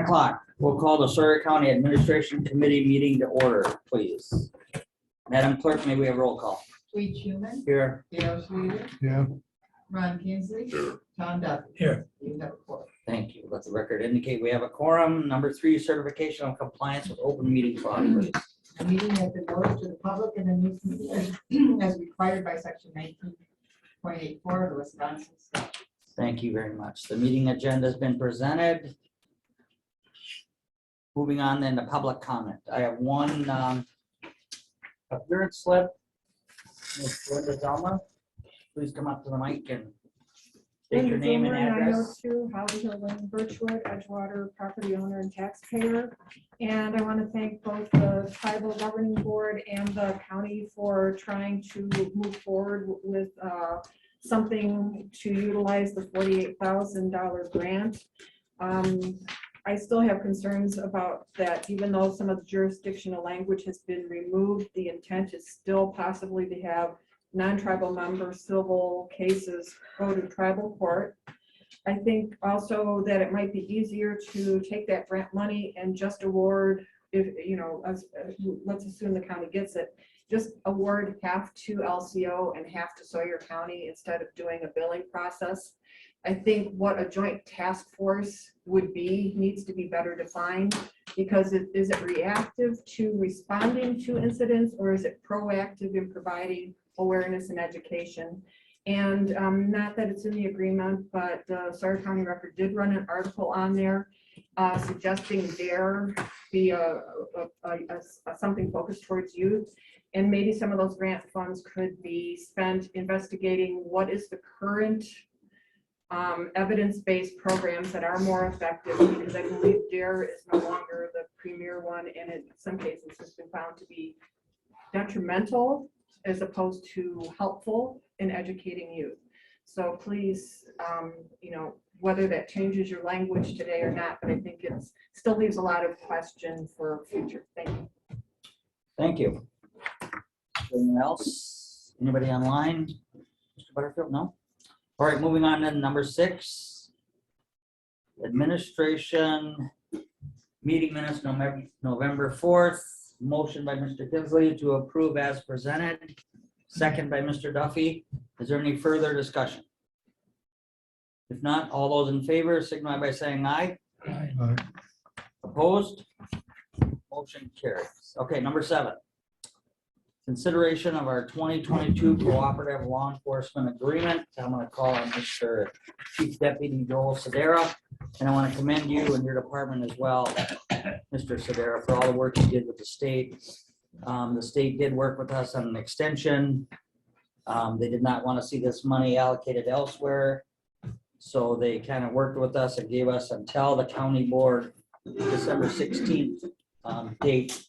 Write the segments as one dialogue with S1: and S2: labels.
S1: o'clock. We'll call the Sawyer County Administration Committee meeting to order, please. Madam Clerk, may we have roll call?
S2: Tweet Human,
S1: Here.
S2: Dale Schluter,
S3: Yeah.
S2: Ron Kinsley.
S3: Sure.
S2: Tom Duffy.
S3: Here.
S2: You have a quorum.
S1: Thank you. Let the record indicate we have a quorum. Number 3, certification of compliance with open meeting law, please.
S2: The meeting has been noticed to the public in the news media as required by section 19.84 of the Wisconsin statute.
S1: Thank you very much. The meeting agenda has been presented. Moving on then to public comment. I have one appearance slip. Ms. Linda Zelmer, please come up to the mic and state your name and address.
S4: 902 Holly Hill Lane, Birchwood, Edgewater, property owner and taxpayer. And I want to thank both the tribal governing board and the county for trying to move forward with something to utilize the $48,000 grant. I still have concerns about that, even though some of the jurisdictional language has been removed, the intent is still possibly to have non-tribal member civil cases go to tribal court. I think also that it might be easier to take that grant money and just award, if you know, let's assume the county gets it, just award half to LCO and half to Sawyer County instead of doing a billing process. I think what a joint task force would be needs to be better defined, because is it reactive to responding to incidents, or is it proactive in providing awareness and education? And not that it's in the agreement, but Sawyer County Record did run an article on there suggesting there be something focused towards youth, and maybe some of those grant funds could be spent investigating what is the current evidence-based programs that are more effective, because I believe DARE is no longer the premier one, and in some cases has been found to be detrimental as opposed to helpful in educating youth. So please, you know, whether that changes your language today or not, but I think it's still leaves a lot of question for future. Thank you.
S1: Thank you. Anyone else? Anybody online? Mr. Butterfield, no? All right, moving on to number 6. Administration meeting minutes, November 4th. Motion by Mr. Kinsley to approve as presented. Second by Mr. Duffy. Is there any further discussion? If not, all those in favor signify by saying aye.
S3: Aye.
S1: Opposed? Motion carries. Okay, number 7. Consideration of our 2022 Cooperative Law Enforcement Agreement. I'm going to call on Mr. Chief Deputy Joel Sedera, and I want to commend you and your department as well, Mr. Sedera, for all the work you did with the state. The state did work with us on an extension. They did not want to see this money allocated elsewhere, so they kind of worked with us and gave us until the county board December 16th date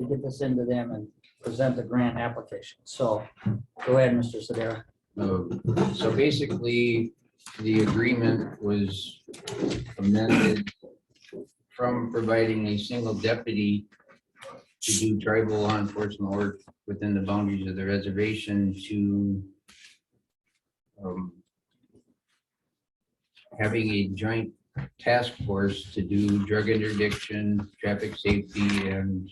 S1: to get this into them and present the grant application. So go ahead, Mr. Sedera.
S5: So basically, the agreement was amended from providing a single deputy to do tribal law enforcement work within the boundaries of the reservation to having a joint task force to do drug interdiction, traffic safety, and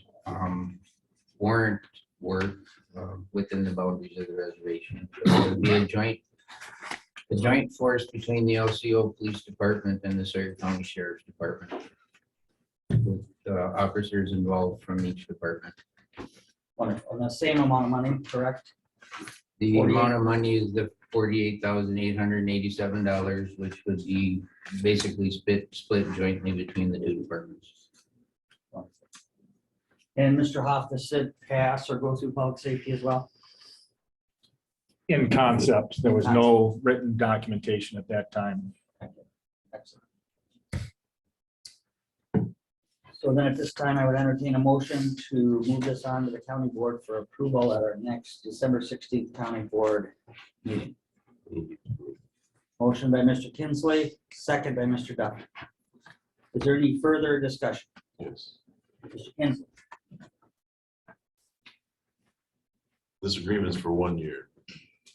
S5: warrant work within the boundaries of the reservation. So it would be a joint force between the LCO Police Department and the Sawyer County Sheriff's Department, with officers involved from each department.
S1: Wonderful. And the same amount of money, correct?
S5: The amount of money is the $48,887, which would be basically split jointly between the 2 departments.
S1: And Mr. Hoff, does it pass or go through public safety as well?
S3: In concept, there was no written documentation at that time.
S1: Excellent. So then at this time, I would entertain a motion to move this on to the county board for approval at our next December 16th county board meeting. Motion by Mr. Kinsley, second by Mr. Duffy. Is there any further discussion?
S6: Yes.
S1: Mr. Kinsley.
S6: This agreement is for 1 year.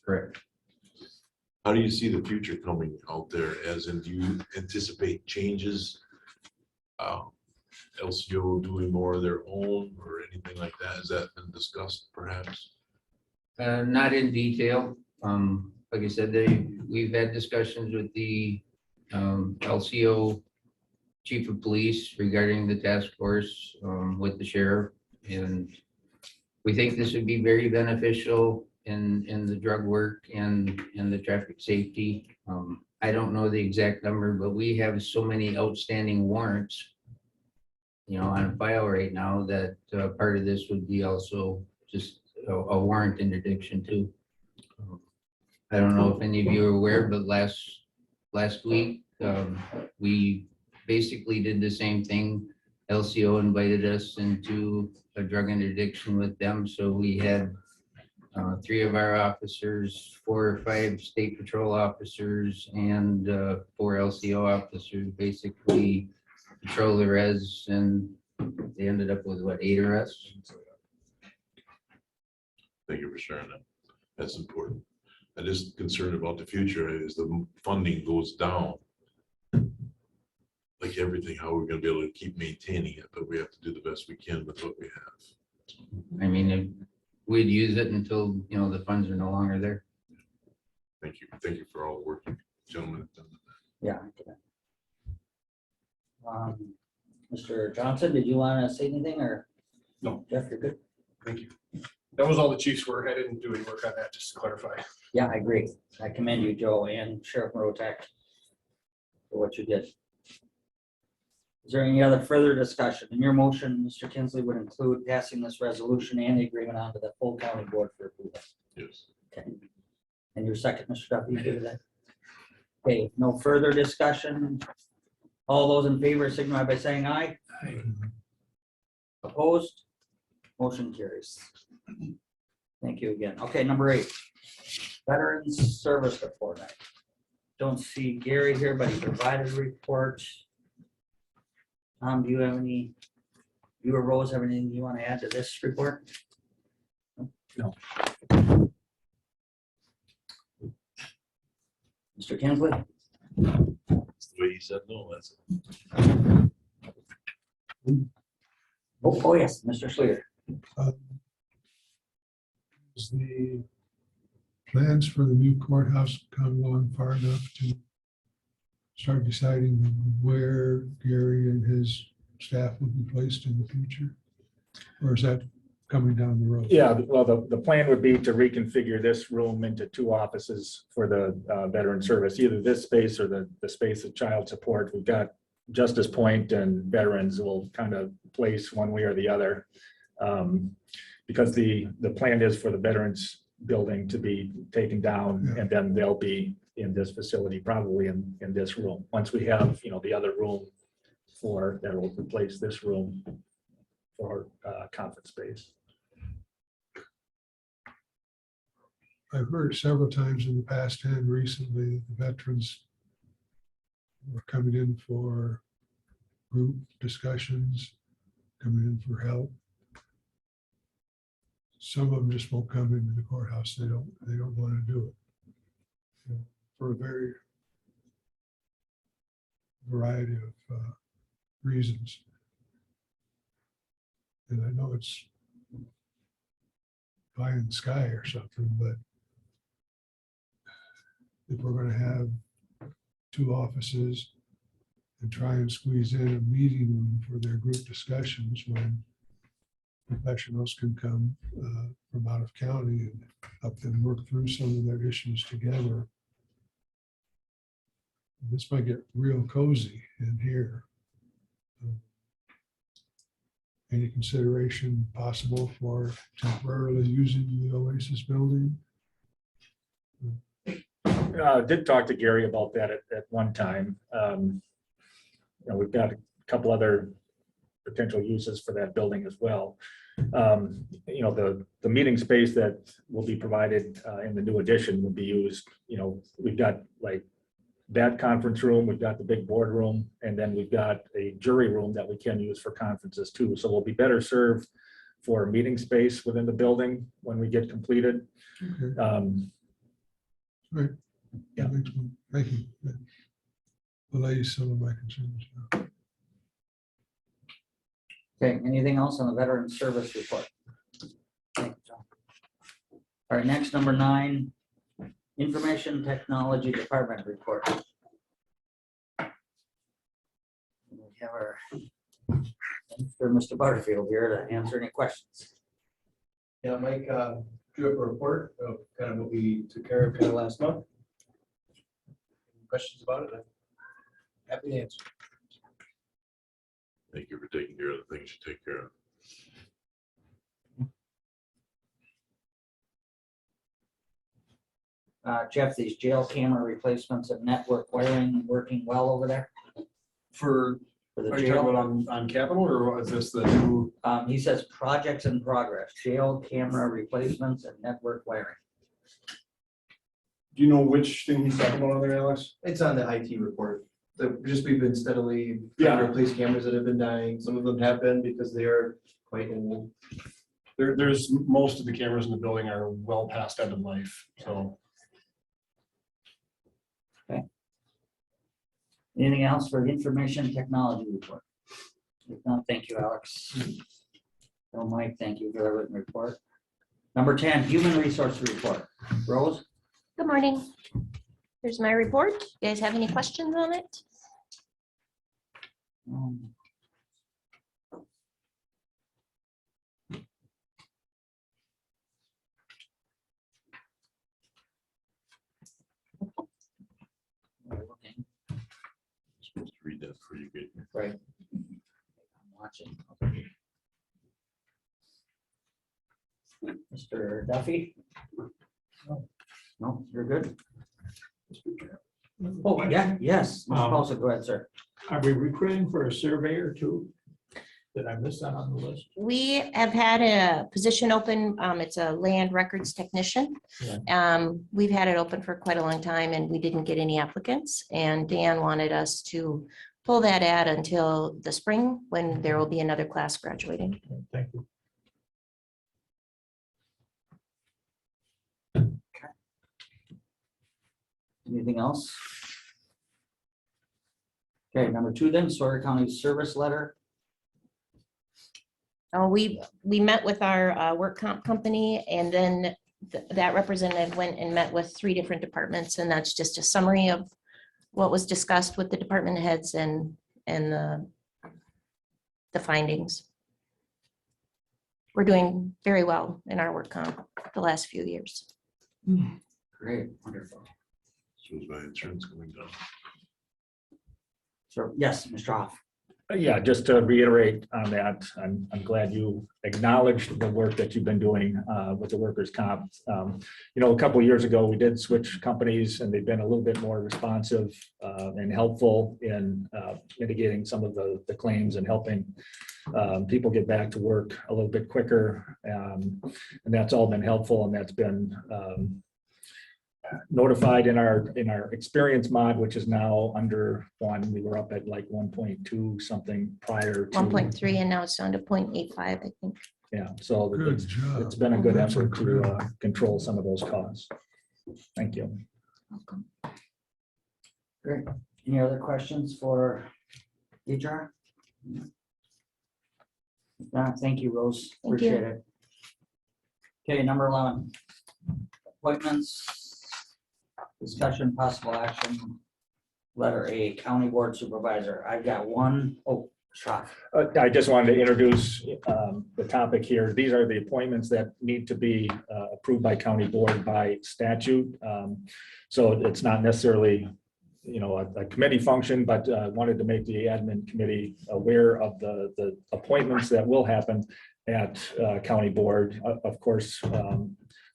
S5: Correct.
S6: How do you see the future coming out there, as in, do you anticipate changes LCO doing more of their own or anything like that? Has that been discussed perhaps?
S5: Not in detail. Like I said, we've had discussions with the LCO chief of police regarding the task force with the sheriff. And we think this would be very beneficial in the drug work and in the traffic safety. I don't know the exact number, but we have so many outstanding warrants, on file right now that part of this would be also just a warrant interdiction too. I don't know if any of you are aware, but last week, we basically did the same thing. LCO invited us into a drug interdiction with them, so we had 3 of our officers, 4 or 5 state patrol officers, and 4 LCO officers basically patrol the res, and they ended up with what, 8 arrests?
S6: Thank you for sharing that. That's important. I'm just concerned about the future as the funding goes down. Like everything, how we're gonna be able to keep maintaining it, but we have to do the best we can with what we have.
S5: I mean, we'd use it until, the funds are no longer there.
S6: Thank you. Thank you for all the work, you gentlemen. have done.
S1: Yeah. Mr. Johnson, did you want to say anything or?
S7: No.
S1: Jeff, you're good?
S7: Thank you. That was all the chief's work. I didn't do any work on that, just to clarify.
S1: Yeah, I agree. I commend you, Joe, and Sheriff Rotak for what you did. Is there any other further discussion? In your motion, Mr. Kinsley would include passing this resolution and the agreement onto the full county board for approval.
S6: Yes.
S1: Okay. And your second, Mr. Duffy, you good with that? Okay, no further discussion. All those in favor signify by saying aye. Opposed? Motion carries. Thank you again. Okay, number 8. Veterans Service Report. I don't see Gary here, but he provided a report. Tom, do you have any, you or Rose have anything you want to add to this report?
S3: No.
S1: Mr. Kinsley?
S6: That's the way you said no, that's it.
S1: Oh, yes, Mr. Schleter.
S8: Is the plans for the new courthouse come along far enough to start deciding where Gary and his staff will be placed in the future? Or is that coming down the road?
S3: Yeah, well, the plan would be to reconfigure this room into 2 offices for the veteran service, either this space or the space of child support. We've got Justice Point and veterans will kind of place one way or the other. Because the plan is for the veterans building to be taken down, and then they'll be in this facility, probably in this room. Once we have, the other room that will replace this room for conference space.
S8: I've heard several times in the past and recently, the veterans were coming in for group discussions, coming in for help. Some of them just won't come into the courthouse. They don't want to do it for a very variety of reasons. And I know it's pie in the sky or something, but if we're going to have 2 offices and try and squeeze in a meeting room for their group discussions when professionals can come from out of county and help them work through some of their issues together, this might get real cozy in here. Any consideration possible for temporarily using the Oasis building?
S3: Did talk to Gary about that at one time. We've got a couple other potential uses for that building as well. The meeting space that will be provided in the new addition will be used. We've got like that conference room, we've got the big boardroom, and then we've got a jury room that we can use for conferences too. So we'll be better served for meeting space within the building when we get completed.
S8: Okay. Right.
S3: Yeah.
S8: Thank you. That allays some of my concerns.
S1: Okay, anything else on the veteran service report? Thank you, John. All right, next, number 9, Information Technology Department report. We have our Mr. Butterfield here to answer any questions.
S7: Yeah, Mike, drew up a report of kind of what we took care of kind of last month. Any questions about it? I'm happy to answer.
S6: Thank you for taking care of the things you take care of.
S1: Jeff, these jail camera replacements and network wiring working well over there
S7: For,
S1: for the
S7: are you talking
S1: jail?
S7: about on Capitol, or is this the new?
S1: He says projects in progress, jail camera replacements and network wiring.
S7: Do you know which thing he's talking about on there, Alex? It's on the IT report. We've been steadily trying to replace cameras that have been dying. Some of them have been because they are quite old. There's most of the cameras in the building are well past end of life, so.
S1: Anything else for the information technology report? If not, thank you, Alex. No, Mike, thank you for the written report. Number 10, human resource report. Rose?
S9: Good morning. Here's my report. You guys have any questions on it?
S6: Supposed to read that before you get here.
S1: Right. I'm watching. Mr. Duffy? No, you're good. Oh, yeah, yes. Mr. Paulson, go ahead, sir.
S10: Are we recruiting for a surveyor too? Did I miss that on the list?
S9: We have had a position open. It's a land records technician. We've had it open for quite a long time and we didn't get any applicants. And Dan wanted us to pull that ad until the spring when there will be another class graduating.
S10: Thank you.
S1: Anything else? Okay, number 2 then, Sawyer County service letter.
S9: We met with our work comp company and then that representative went and met with 3 different departments. And that's just a summary of what was discussed with the department heads and the findings. We're doing very well in our work comp the last few years.
S1: Great, wonderful.
S6: So is my insurance going down?
S1: So, yes, Mr. Hoff.
S3: Yeah, just to reiterate on that, I'm glad you acknowledged the work that you've been doing with the workers' comp. A couple of years ago, we did switch companies and they've been a little bit more responsive and helpful in mitigating some of the claims and helping people get back to work a little bit quicker. And that's all been helpful and that's been notified in our experience mod, which is now under 1. We were up at like 1.2 something prior to
S9: 1.3 and now it's down to 0.85, I think.
S3: Yeah, so
S8: Good
S3: it's
S8: job.
S3: been a good
S8: That's
S3: effort to
S8: incredible.
S3: control some of those costs. Thank you.
S9: Welcome.
S1: Great. Any other questions for HR? Thank you, Rose.
S9: Thank you.
S1: Appreciate it. Okay, number 11. Appointments. Discussion, possible action. Letter A, County Board Supervisor. I've got one. Oh, shot.
S3: I just wanted to introduce the topic here. These are the appointments that need to be approved by county board by statute. So it's not necessarily, a committee function, but wanted to make the admin committee aware of the appointments that will happen at county board. Of course,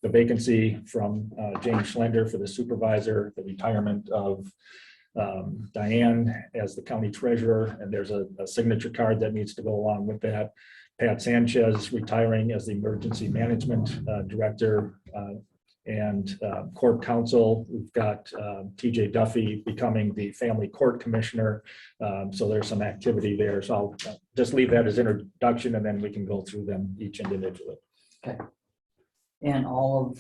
S3: the vacancy from James Schlender for the supervisor, the retirement of Diane as the county treasurer, and there's a signature card that needs to go along with that. Pat Sanchez retiring as the emergency management director, and court counsel. We've got TJ Duffy becoming the family court commissioner. So there's some activity there. So I'll just leave that as introduction and then we can go through them each individually.
S1: Okay. And all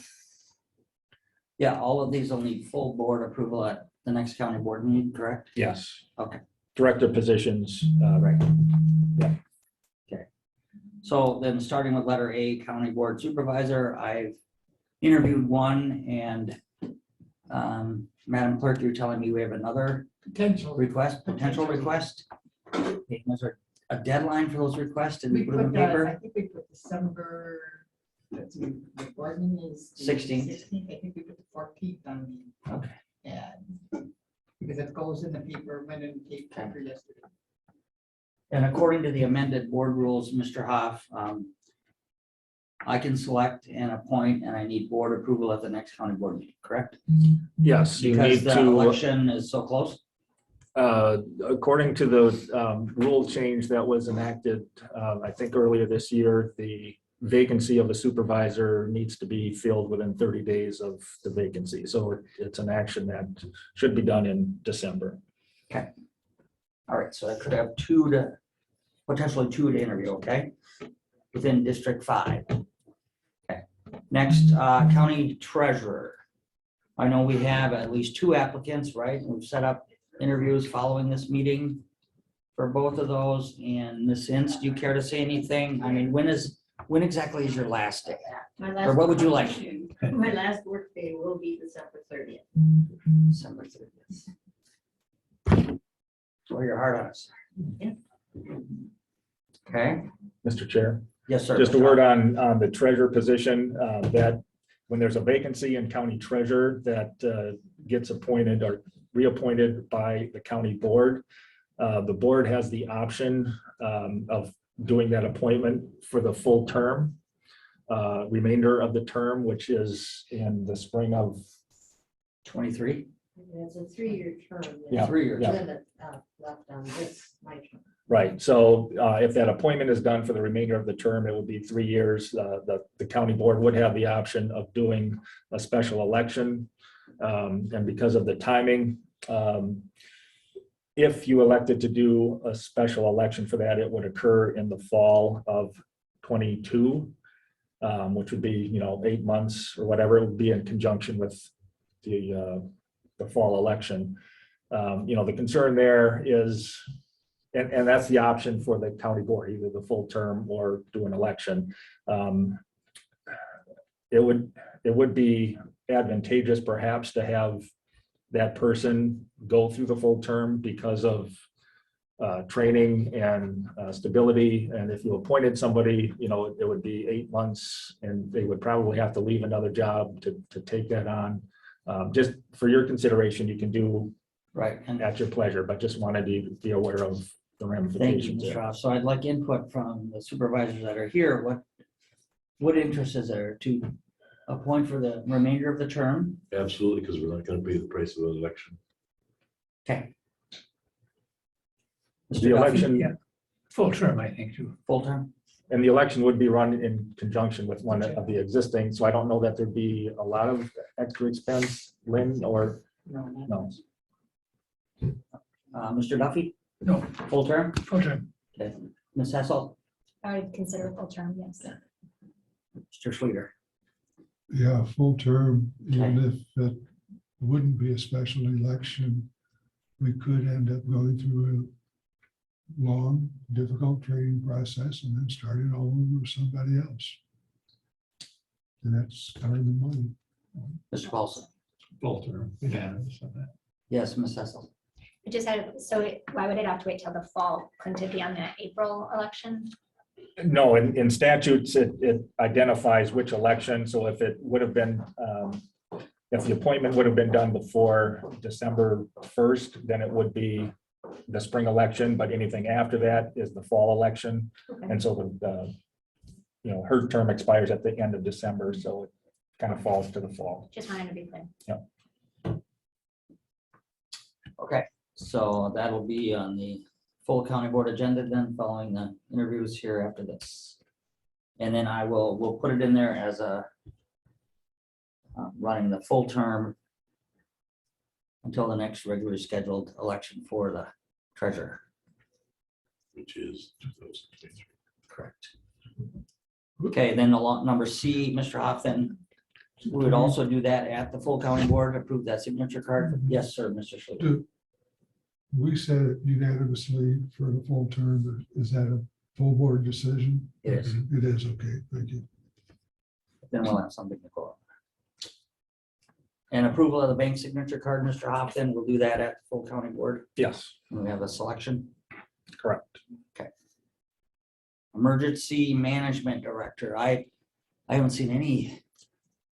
S1: of these will need full board approval at the next county board meeting, correct?
S3: Yes.
S1: Okay.
S3: Director positions,
S1: Right.
S3: Yeah.
S1: Okay. So then starting with letter A, County Board Supervisor, I've interviewed one and Madam Clerk, you're telling me we have another potential request? Okay, is there a deadline for those requests? Did we put them in
S2: I
S1: paper?
S2: think we put December, let's see, the board meeting is. the
S1: 16th.
S2: 16th. I think we put the 14th on the.
S1: Okay.
S2: And because it goes in the paper, went in the paper yesterday.
S1: And according to the amended board rules, Mr. Hoff, I can select and appoint, and I need board approval at the next county board meeting, correct?
S3: Yes, you
S1: Because
S3: need
S1: the
S3: to,
S1: election is so close.
S3: according to the rule change that was enacted, I think earlier this year, the vacancy of a supervisor needs to be filled within 30 days of the vacancy. So it's an action that should be done in December.
S1: All right, so I could have potentially two to interview, okay? Within District 5. Okay. Next, County Treasurer. I know we have at least 2 applicants, right? We've set up interviews following this meeting for both of those. And Ms. Ince, do you care to say anything? I mean, when exactly is your last day? Or what would you like?
S11: My last work day will be December 30th.
S1: December 30th. Wear your heart on us.
S11: Yeah.
S1: Okay,
S3: Mr. Chair,
S1: yes, sir.
S3: just a word on the treasurer position, that when there's a vacancy in county treasurer that gets appointed or reappointed by the county board, the board has the option of doing that appointment for the full term, remainder of the term, which is in the spring of
S1: 23,
S11: It's a 3-year term.
S3: Yeah,
S1: 3 years.
S3: yeah.
S11: Limit left on this, my term.
S3: Right, so if that appointment is done for the remainder of the term, it would be 3 years. The county board would have the option of doing a special election. And because of the timing, if you elected to do a special election for that, it would occur in the fall of 22, which would be, 8 months or whatever. It would be in conjunction with the fall election. The concern there is, and that's the option for the county board, either the full term or do an election. It would be advantageous perhaps to have that person go through the full term because of training and stability. And if you appointed somebody, it would be 8 months and they would probably have to leave another job to take that on. Just for your consideration, you can do
S1: Right, and
S3: at your pleasure, but just wanted you to be aware of the
S1: thank you,
S3: ramifications.
S1: Mr.
S3: there.
S1: Hoff. So I'd like input from the supervisors that are here. What interest is there to appoint for the remainder of the term?
S6: Absolutely, because we're not gonna pay the price of an election.
S1: Okay.
S3: The
S1: Mr. Duffy,
S3: election,
S10: Full term, I think, too.
S1: full term?
S3: and the election would be run in conjunction with one of the existing, so I don't know that there'd be a lot of extra expense, Lynn, or no.
S1: Mr. Duffy?
S10: No.
S1: Full term?
S10: Full term.
S1: Okay. Ms. Hessel?
S11: I would consider full term, yes.
S1: Mr. Schluter?
S8: Yeah, full term, even
S1: Okay.
S8: if it wouldn't be a special election, we could end up going through a long, difficult training process and then starting all over with somebody else. And that's kind of the money.
S1: Mr. Paulson?
S10: Full term. Unanimous on that.
S1: Yes, Ms. Hessel?
S12: I just had, why would it have to wait till the fall? Couldn't it be on the April election?
S3: No, in statutes, it identifies which election, so if it would have been, if the appointment would have been done before December 1st, then it would be the spring election, but anything after that is the fall election.
S12: Okay.
S3: And so her term expires at the end of December, so it kind of falls to the fall.
S12: Just wanted to be clear.
S1: Okay, so that'll be on the full county board agenda then, following the interviews here after this. And then we'll put it in there as a running the full term until the next regularly scheduled election for the treasurer.
S6: Which is 2023.
S1: Correct. Okay, then number C, Mr. Hoff, then we would also do that at the full county board, approve that signature card. Yes, sir, Mr. Schluter.
S8: We said it unanimously for the full term, but is that a full board decision?
S1: It is.
S8: It is, okay, thank you.
S1: Then we'll have something to go on. And approval of the bank signature card, Mr. Hopkins, we'll do that at full county board.
S3: Yes,
S1: We have a selection.
S3: correct.
S1: Emergency management director. I haven't seen any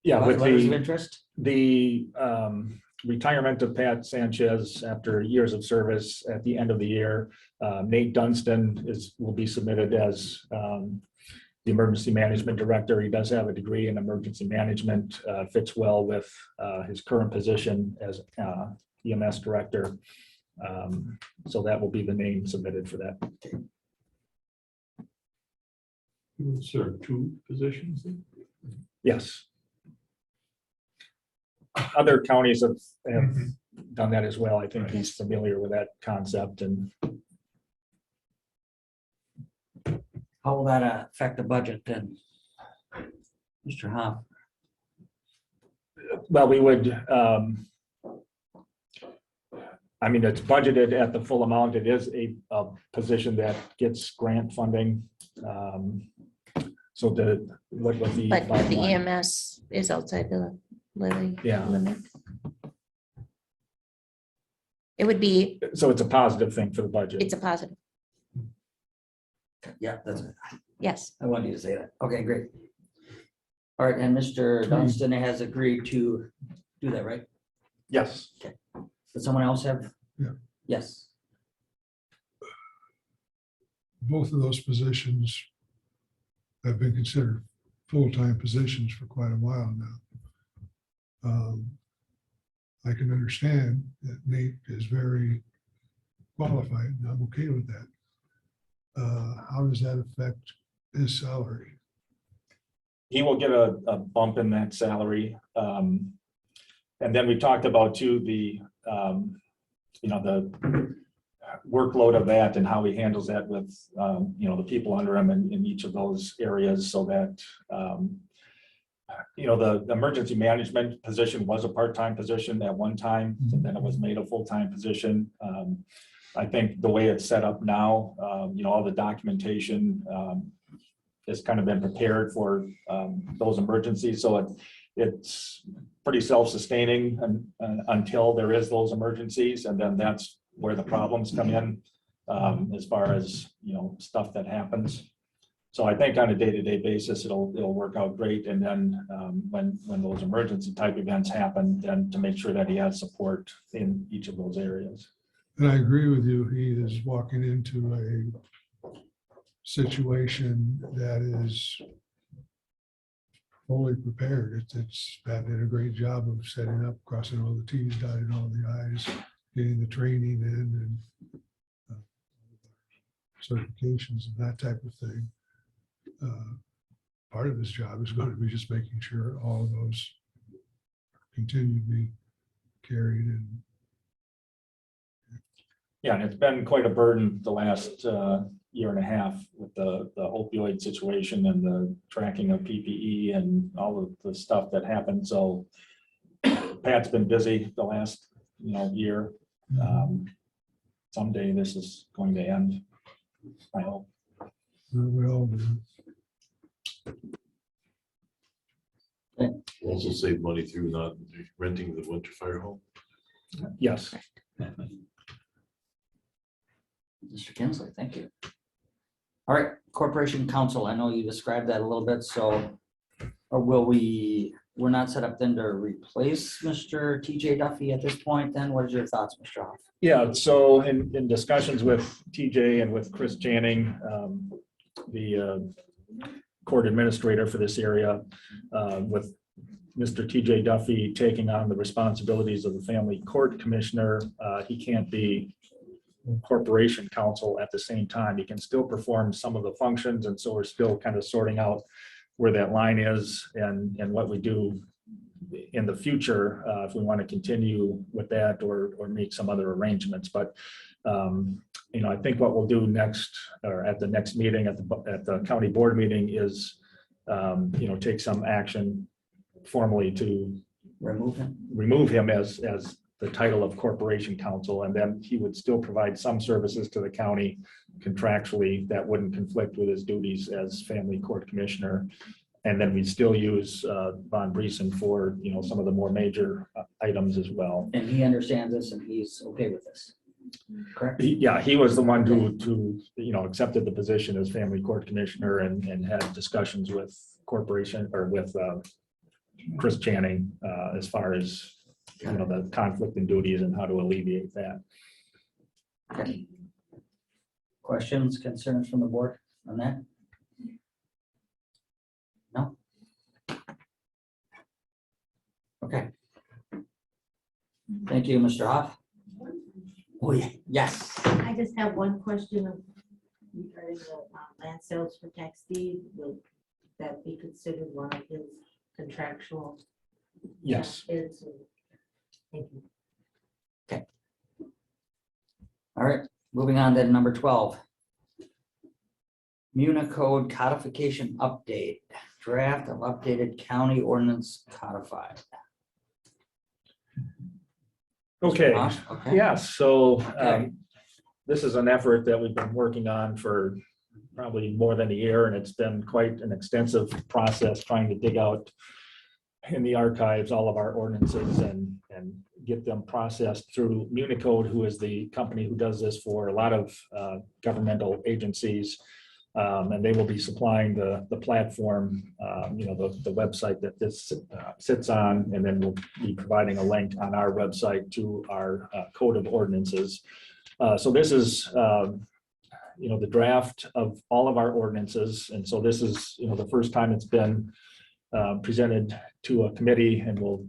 S3: Yeah, with
S1: letters of
S3: the,
S1: interest.
S3: the retirement of Pat Sanchez after years of service at the end of the year, Nate Dunstan will be submitted as the emergency management director. He does have a degree in emergency management, fits well with his current position as EMS director. So that will be the name submitted for that.
S10: You would serve 2 positions then?
S3: Yes. Other counties have done that as well. I think he's familiar with that concept. And
S1: How will that affect the budget then? Mr. Hop?
S3: well, we would, I mean, it's budgeted at the full amount. It is a position that gets grant funding. So what was the?
S9: But
S3: bottom
S9: the
S3: line?
S9: EMS is outside the levy
S3: Yeah.
S9: limit. It would be,
S3: So it's a positive thing for the budget.
S9: it's a positive,
S1: Yeah, that's it.
S9: yes.
S1: I wanted you to say that. Okay, great. All right, and Mr. Dunstan has agreed to do that, right?
S3: Yes.
S1: Does someone else have?
S8: Yeah.
S1: Yes.
S8: Both of those positions have been considered full-time positions for quite a while now. I can understand that Nate is very qualified, and I'm okay with that. How does that affect his salary?
S3: He will get a bump in that salary. And then we talked about too, the workload of that and how he handles that with, the people under him in each of those areas so that, the emergency management position was a part-time position at one time, and then it was made a full-time position. I think the way it's set up now, all the documentation has kind of been prepared for those emergencies. So it's pretty self-sustaining until there is those emergencies. And then that's where the problems come in as far as, stuff that happens. So I think on a day-to-day basis, it'll work out great. And then when those emergency type events happen, then to make sure that he has support in each of those areas.
S8: And I agree with you, he is walking into a situation that is fully prepared. It's Pat did a great job of setting up, crossing all the T's, dotting all the I's, getting the training in and certifications and that type of thing. Part of his job is going to be just making sure all of those continue to be carried and
S3: Yeah, and it's been quite a burden the last year and a half with the opioid situation and the tracking of PPE and all of the stuff that happened. So Pat's been busy the last, year. Someday this is going to end, I hope.
S8: we all do.
S6: Also save money through not renting the winter fire home.
S3: Yes.
S1: Mr. Kinsley, thank you. All right, Corporation Council, I know you described that a little bit, so, or we're not set up then to replace Mr. TJ Duffy at this point then? What are your thoughts, Mr. Hoff?
S3: Yeah, so in discussions with TJ and with Chris Janning, the court administrator for this area, with Mr. TJ Duffy taking on the responsibilities of the family court commissioner, he can't be corporation counsel at the same time. He can still perform some of the functions, and so we're still kind of sorting out where that line is and what we do in the future if we want to continue with that or make some other arrangements. But I think what we'll do next, or at the next meeting at the county board meeting, is take some action formally to remove him as the title of corporation counsel, and then he would still provide some services to the county contractually that wouldn't conflict with his duties as family court commissioner. And then we still use Von Briesen for, some of the more major items as well.
S1: And he understands this and he's okay with this. Correct?
S3: He was the one who accepted the position as family court commissioner and had discussions with corporation or with Chris Channing as far as, the conflict in duties and how to alleviate that.
S1: Okay. Questions, concerns from the board on that? No? Okay. Thank you, Mr. Hoff. Oh, yeah, yes.
S11: I just have one question regarding the land sales for tax deed. Will that be considered one of his contractual?
S3: Yes.
S11: bids? Thank you.
S1: All right, moving on to number 12. Municode codification update, draft of updated county ordinance codified.
S3: Okay.
S1: Josh, okay.
S3: Yeah, so
S1: Okay.
S3: this is an effort that we've been working on for probably more than a year, and it's been quite an extensive process trying to dig out in the archives all of our ordinances and get them processed through Municode, who is the company who does this for a lot of governmental agencies. And they will be supplying the platform, the website that this sits on, and then we'll be providing a link on our website to our code of ordinances. So this is, the draft of all of our ordinances. And so this is, the first time it's been presented to a committee, and we'll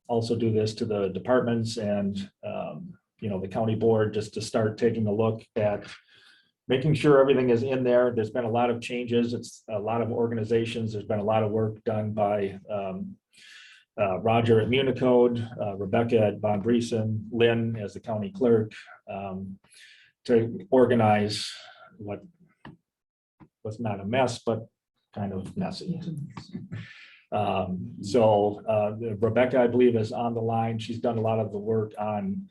S3: also do this to the departments and, the county board, just to start taking a look at making sure everything is in there. There's been a lot of changes. It's a lot of organizations. There's been a lot of work done by Roger at Municode, Rebecca at Von Briesen, Lynn as the county clerk, to organize what was not a mess, but kind of messy. So Rebecca, I believe, is on the line. She's done a lot of the work on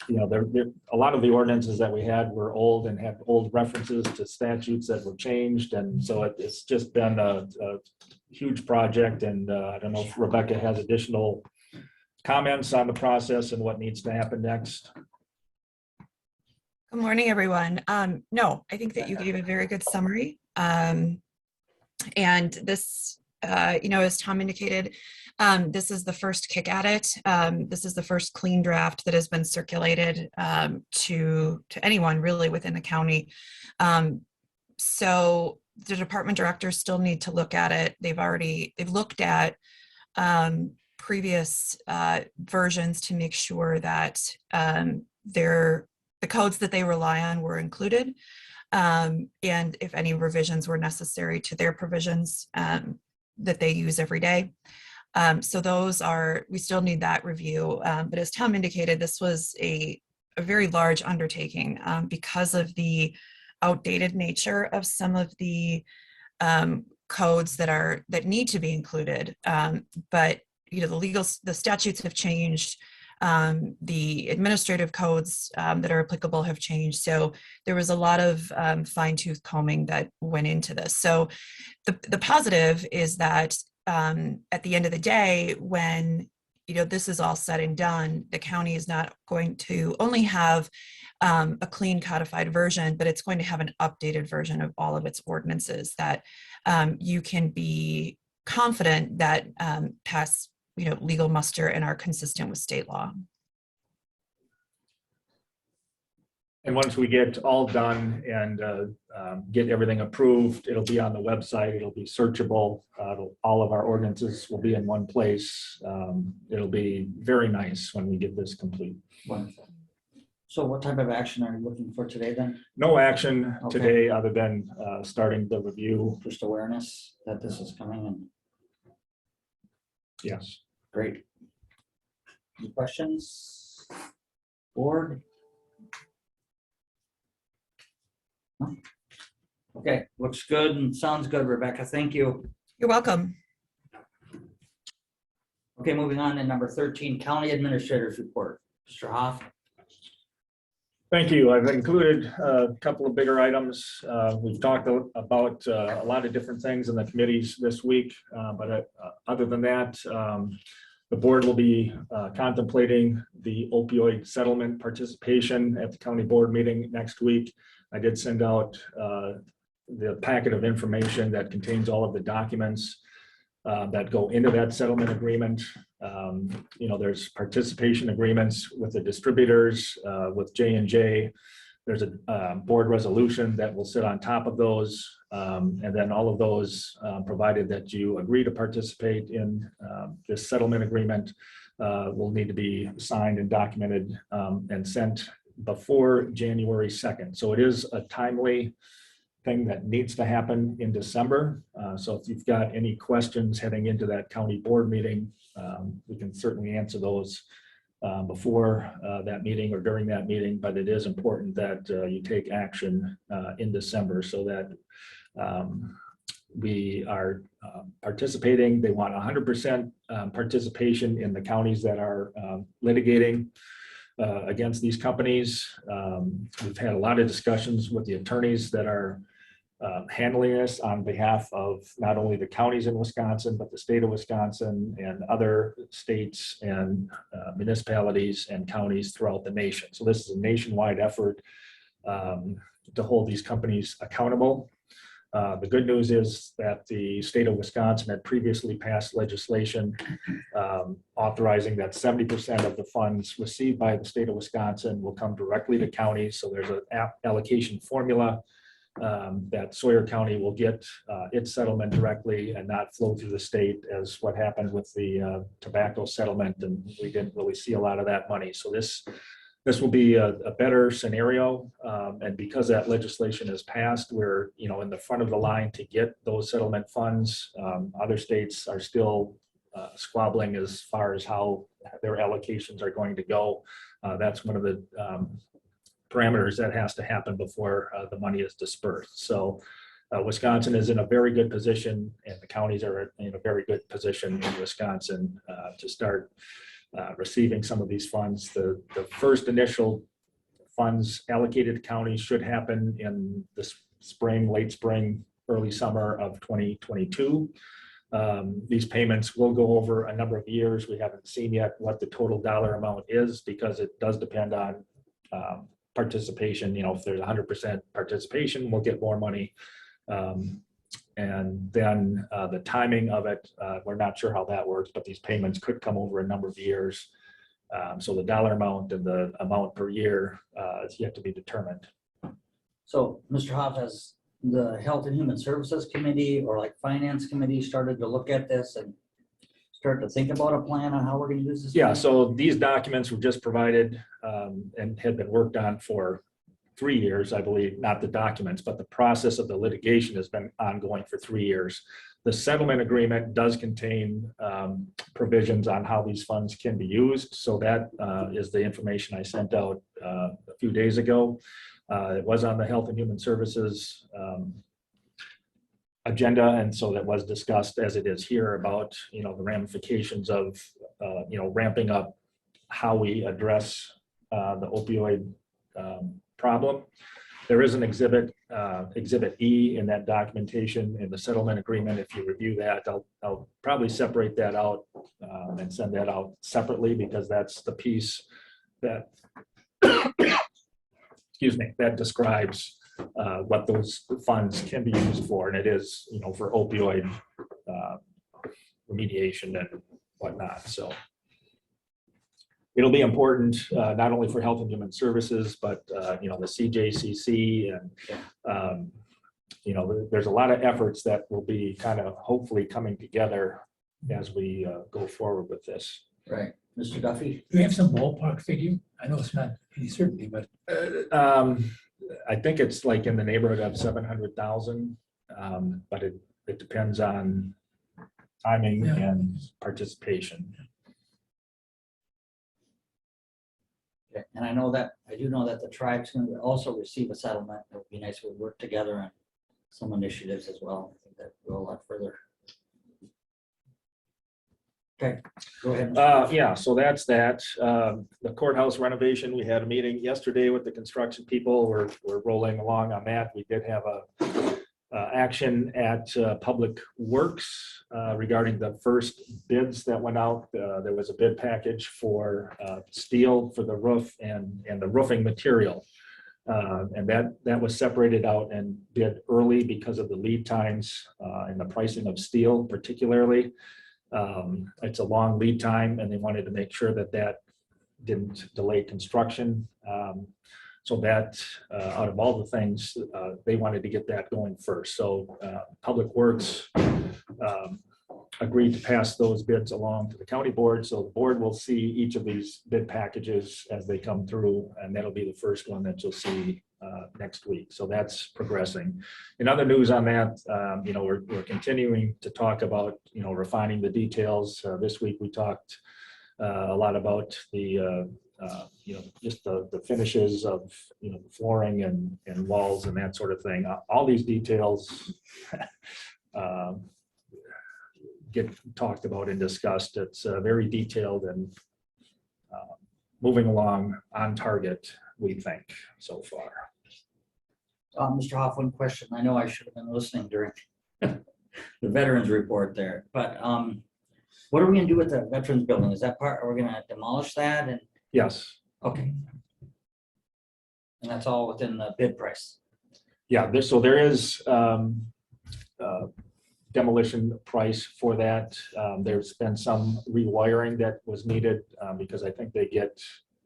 S3: a lot of the ordinances that we had were old and had old references to statutes that were changed. And so it's just been a huge project. And I don't know if Rebecca has additional comments on the process and what needs to happen next.
S13: Good morning, everyone. No, I think that you gave a very good summary. And this, as Tom indicated, this is the first kick at it. This is the first clean draft that has been circulated to anyone really within the county. So the department directors still need to look at it. They've looked at previous versions to make sure that the codes that they rely on were included. And if any revisions were necessary to their provisions that they use every day. So we still need that review. But as Tom indicated, this was a very large undertaking because of the outdated nature of some of the codes that need to be included. But the statutes have changed. The administrative codes that are applicable have changed. So there was a lot of fine-tooth combing that went into this. So the positive is that at the end of the day, when this is all said and done, the county is not going to only have a clean codified version, but it's going to have an updated version of all of its ordinances that you can be confident that pass legal muster and are consistent with state law.
S3: And once we get all done and get everything approved, it'll be on the website. It'll be searchable. All of our ordinances will be in one place. It'll be very nice when we get this complete.
S1: Wonderful. So what type of action are you looking for today then?
S3: No action
S1: Okay.
S3: today other than starting the review.
S1: Just awareness that this is coming in.
S3: Yes.
S1: Great. Any questions? Board? No? Okay, looks good and sounds good, Rebecca. Thank you.
S13: You're welcome.
S1: Okay, moving on to number 13, County Administrator's Report. Mr. Hoff.
S3: Thank you. I've included a couple of bigger items. We've talked about a lot of different things in the committees this week, but other than that, the board will be contemplating the opioid settlement participation at the county board meeting next week. I did send out the packet of information that contains all of the documents that go into that settlement agreement. You know, there's participation agreements with the distributors, with J&J. There's a board resolution that will sit on top of those. And then all of those, provided that you agree to participate in this settlement agreement, will need to be signed and documented and sent before January 2nd. So it is a timely thing that needs to happen in December. So if you've got any questions heading into that county board meeting, we can certainly answer those before that meeting or during that meeting, but it is important that you take action in December so that we are participating. They want 100% participation in the counties that are litigating against these companies. We've had a lot of discussions with the attorneys that are handling this on behalf of not only the counties in Wisconsin, but the state of Wisconsin and other states and municipalities and counties throughout the nation. So this is a nationwide effort to hold these companies accountable. The good news is that the state of Wisconsin had previously passed legislation authorizing that 70% of the funds received by the state of Wisconsin will come directly to counties. So there's an allocation formula that Sawyer County will get its settlement directly and not flow through the state as what happened with the tobacco settlement. And we didn't really see a lot of that money. So this will be a better scenario. And because that legislation is passed, we're in the front of the line to get those settlement funds. Other states are still squabbling as far as how their allocations are going to go. That's one of the parameters that has to happen before the money is dispersed. So Wisconsin is in a very good position, and the counties are in a very good position in Wisconsin to start receiving some of these funds. The first initial funds allocated to counties should happen in the spring, late spring, early summer of 2022. These payments will go over a number of years. We haven't seen yet what the total dollar amount is because it does depend on participation. If there's 100% participation, we'll get more money. And then the timing of it, we're not sure how that works, but these payments could come over a number of years. So the dollar amount and the amount per year is yet to be determined.
S1: So, Mr. Hoff, has the Health and Human Services Committee or like Finance Committee started to look at this and start to think about a plan on how we're going to use this?
S3: Yeah, so these documents were just provided and had been worked on for 3 years, I believe, not the documents, but the process of the litigation has been ongoing for 3 years. The settlement agreement does contain provisions on how these funds can be used. So that is the information I sent out a few days ago. It was on the Health and Human Services agenda, and so that was discussed as it is here about the ramifications of ramping up how we address the opioid problem. There is an exhibit E in that documentation in the settlement agreement. If you review that, I'll probably separate that out and send that out separately because that's the piece that excuse me, that describes what those funds can be used for, and it is for opioid remediation and whatnot. So it'll be important not only for Health and Human Services, but the CJCC and there's a lot of efforts that will be kind of hopefully coming together as we go forward with this.
S1: Right, Mr. Duffy.
S10: Do you have some ballpark figure? I know it's not any certainty, but
S3: I think it's like in the neighborhood of 700,000, but it depends on timing and participation.
S1: Okay. And I do know that the tribe's going to also receive a settlement. It would be nice if we work together on some initiatives as well. I think that will go a lot further. Go ahead.
S3: Yeah, so that's that. The courthouse renovation, we had a meeting yesterday with the construction people. We're rolling along on that. We did have a action at Public Works regarding the first bids that went out. There was a bid package for steel for the roof and the roofing material. And that was separated out and bid early because of the lead times and the pricing of steel particularly. It's a long lead time and they wanted to make sure that didn't delay construction. So that out of all the things, they wanted to get that going first. So Public Works agreed to pass those bids along to the county board. So the board will see each of these bid packages as they come through, and that'll be the first one that you'll see next week. So that's progressing. In other news on that, we're continuing to talk about, refining the details. This week we talked a lot about the just the finishes of, flooring and walls and that sort of thing. All these details get talked about and discussed. It's very detailed and moving along on target, we think, so far.
S1: Mr. Hoff, one question. I know I should have been listening during the veterans report there, but what are we gonna do with the veterans building? Is that part, are we gonna demolish that? And
S3: Yes.
S1: okay. And that's all within the bid price?
S3: Yeah, there is demolition price for that. There's been some rewiring that was needed because I think they get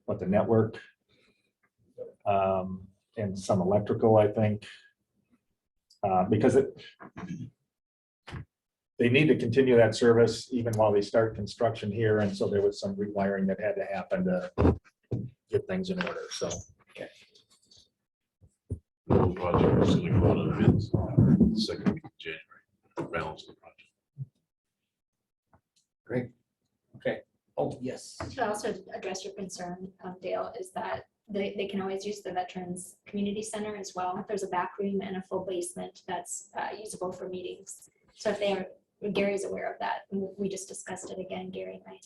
S3: the network and some electrical, I think, because they need to continue that service even while they start construction here. And so there was some rewiring that had to happen to get things in order. So.
S6: The whole project is going to go out on bids the second week of January. Balance of the project.
S1: Great. Okay. Oh, yes.
S12: To also address your concern, Dale, is that they can always use the Veterans Community Center as well. There's a back room and a full basement that's usable for meetings. So if Gary's aware of that. We just discussed it again, Gary and I.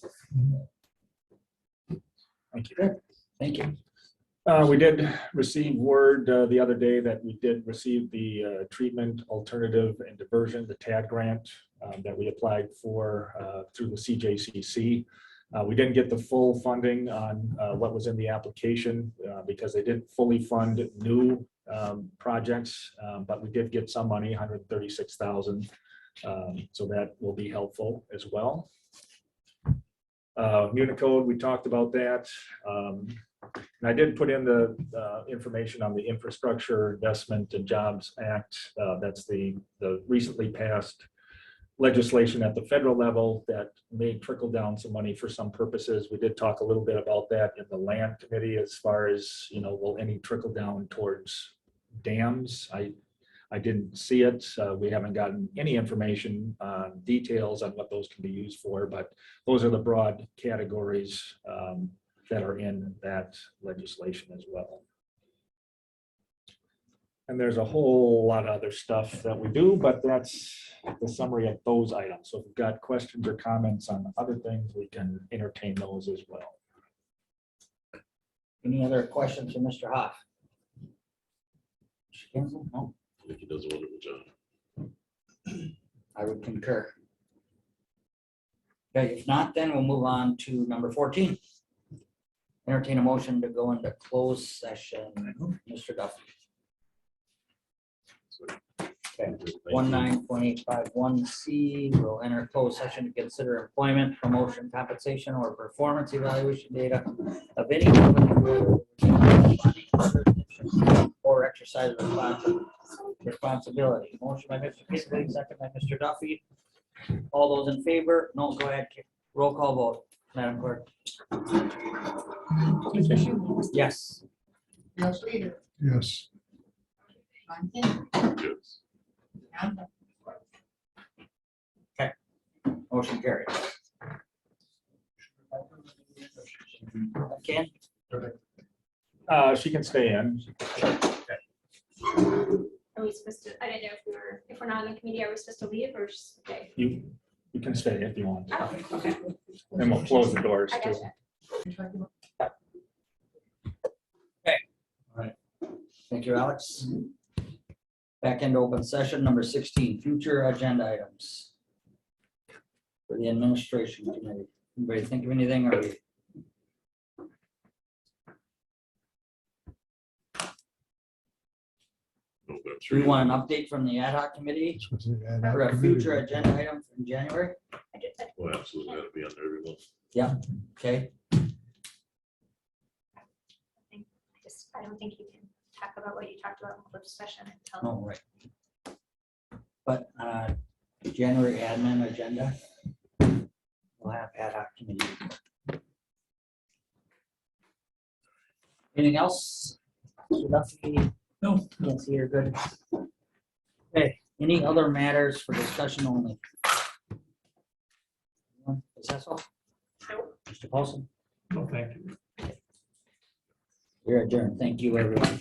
S3: Thank you.
S1: Good. Thank you.
S3: We did receive word the other day that we did receive the treatment alternative and diversion, the TAD grant that we applied for through the CJCC. We didn't get the full funding on what was in the application because they didn't fully fund new projects, but we did get some money, $136,000. So that will be helpful as well. Unicode, we talked about that. And I did put in the information on the Infrastructure Investment and Jobs Act. That's the recently passed legislation at the federal level that may trickle down some money for some purposes. We did talk a little bit about that in the land committee as far as, will any trickle down towards dams? I didn't see it. We haven't gotten any information on details on what those can be used for, but those are the broad categories that are in that legislation as well. And there's a whole lot of other stuff that we do, but that's the summary of those items. So if you've got questions or comments on other things, we can entertain those as well.
S1: Any other questions for Mr. Hoff? No,
S6: I think he does a wonderful job.
S1: I would concur. Okay, if not, then we'll move on to number 14. Entertain a motion to go into closed session. Mr. Duffy. Okay, 19.851C, we'll enter closed session to consider employment, promotion, compensation, or performance evaluation data of any or exercise responsibility. Motion by Mr. Kissling, second by Mr. Duffy. All those in favor? No, go ahead. Roll call vote, Madam Clerk. Yes.
S2: Bill Schleter.
S8: Yes.
S2: John King.
S6: Yes.
S1: Okay. Motion carried. Ken?
S3: She can stay in.
S12: Are we supposed to, I didn't know if we're not on the committee, are we supposed to leave or stay?
S3: You can stay if you want.
S12: Oh, okay.
S3: And we'll close the doors
S12: I
S3: too.
S12: gotcha.
S1: Thank you, Alex. Back into open session, number 16, future agenda items. For the administration committee. Anybody think of anything or?
S6: No, that's
S1: Do we
S6: right.
S1: want an update from the ad hoc committee
S8: This was the ad hoc
S1: for a
S8: committee
S1: future
S8: report.
S1: agenda item in January?
S6: Well, absolutely, that'll be on there every month.
S1: Okay,
S12: I don't think you can talk about what you talked about in closed session until.
S1: no, right. But January admin agenda. We'll have ad hoc committee. Anything else? No. Can't see you're good. Okay, any other matters for discussion only? Is that all? Mr. Paulson?
S10: No, thank you.
S1: You're adjourned. Thank you, everyone.